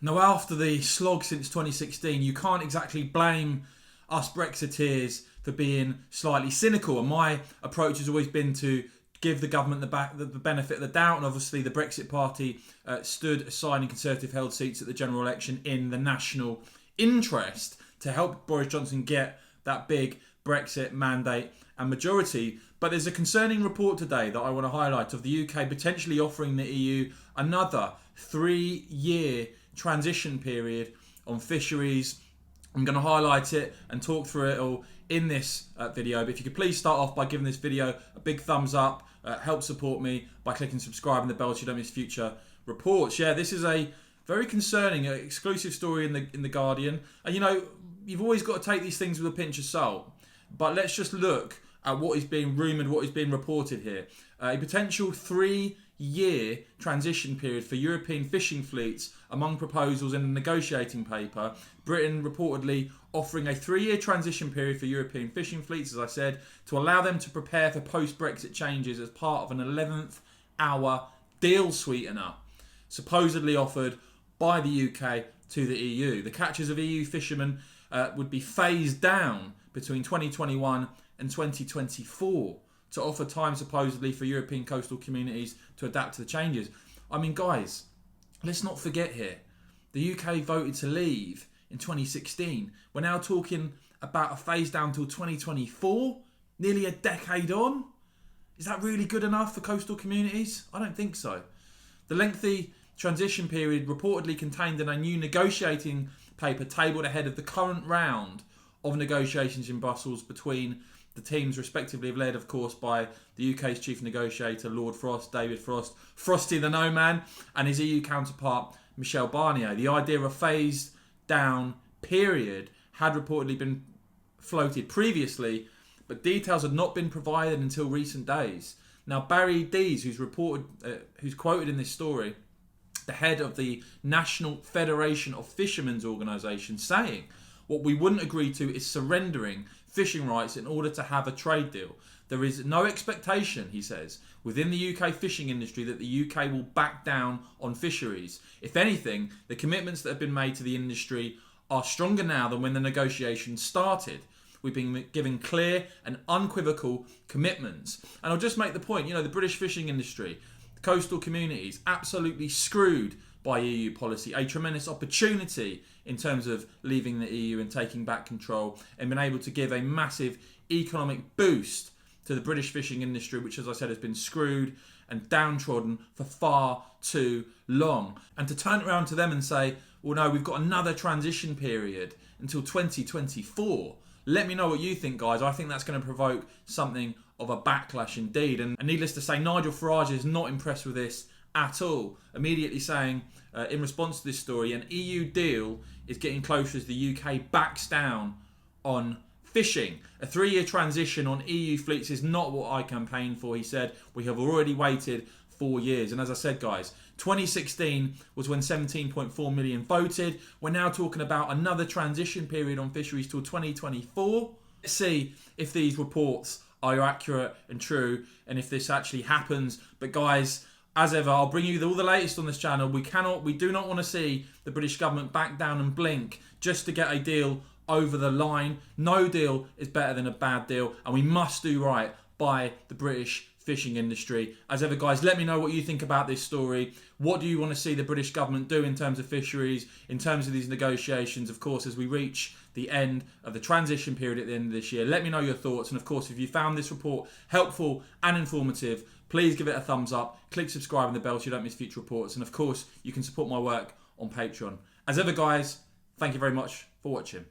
Now, after the slog since 2016, you can't exactly blame us Brexiteers for being slightly cynical. And my approach has always been to give the government the benefit of the doubt. And obviously, the Brexit Party stood aside in Conservative-held seats at the general election in the national interest to help Boris Johnson get that big Brexit mandate and majority. But there's a concerning report today that I want to highlight of the UK potentially offering the EU another 3-year transition period on fisheries. I'm going to highlight it and talk through it all in this video. But if you could please start off by giving this video a big thumbs up, help support me by clicking subscribe and the bell so you don't miss future reports. Yeah, this is a very concerning exclusive story in the Guardian. And you know, you've always got to take these things with a pinch of salt. But let's just look at what is being rumoured, what is being reported here. A potential 3-year transition period for European fishing fleets among proposals in the negotiating paper. Britain reportedly offering a 3-year transition period for European fishing fleets, as I said, to allow them to prepare for post-Brexit changes as part of an 11th hour deal sweetener, supposedly offered by the UK to the EU. The catches of EU fishermen would be phased down between 2021 and 2024 to offer time supposedly for European coastal communities to adapt to the changes. I mean, guys, let's not forget here, the UK voted to leave in 2016. We're now talking about a phase down till 2024, nearly a decade on. Is that really good enough for coastal communities? I don't think so. The lengthy transition period reportedly contained in a new negotiating paper tabled ahead of the current round of negotiations in Brussels between the teams respectively, led of course by the UK's chief negotiator Lord Frost, David Frost, Frosty the No Man, and his EU counterpart Michel Barnier. The idea of a phased down period had reportedly been floated previously, but details had not been provided until recent days. Now, Barry Dees, who's quoted in this story, the head of the National Federation of Fishermen's Organisation, saying, "What we wouldn't agree to is surrendering fishing rights in order to have a trade deal. There is no expectation," he says, "within the UK fishing industry that the UK will back down on fisheries. If anything, the commitments that have been made to the industry are stronger now than when the negotiations started. We've been given clear and unequivocal commitments." And I'll just make the point, you know, the British fishing industry, the coastal communities, absolutely screwed by EU policy, a tremendous opportunity in terms of leaving the EU and taking back control and being able to give a massive economic boost to the British fishing industry, which, as I said, has been screwed and downtrodden for far too long. And to turn around to them and say, well, no, we've got another transition period until 2024. Let me know what you think, guys. I think that's going to provoke something of a backlash indeed. And needless to say, Nigel Farage is not impressed with this at all, immediately saying in response to this story, an EU deal is getting closer as the UK backs down on fishing. A 3-year transition on EU fleets is not what I campaigned for, he said. We have already waited 4 years. And as I said, guys, 2016 was when 17.4 million voted. We're now talking about another transition period on fisheries till 2024. Let's see if these reports are accurate and true and if this actually happens. But guys, as ever, I'll bring you all the latest on this channel. We do not want to see the British government back down and blink just to get a deal over the line. No deal is better than a bad deal, and we must do right by the British fishing industry. As ever, guys, let me know what you think about this story. What do you want to see the British government do in terms of fisheries, in terms of these negotiations, of course, as we reach the end of the transition period at the end of this year? Let me know your thoughts. And of course, if you found this report helpful and informative, please give it a thumbs up, click subscribe and the bell so you don't miss future reports. And of course, you can support my work on Patreon. As ever, guys, thank you very much for watching.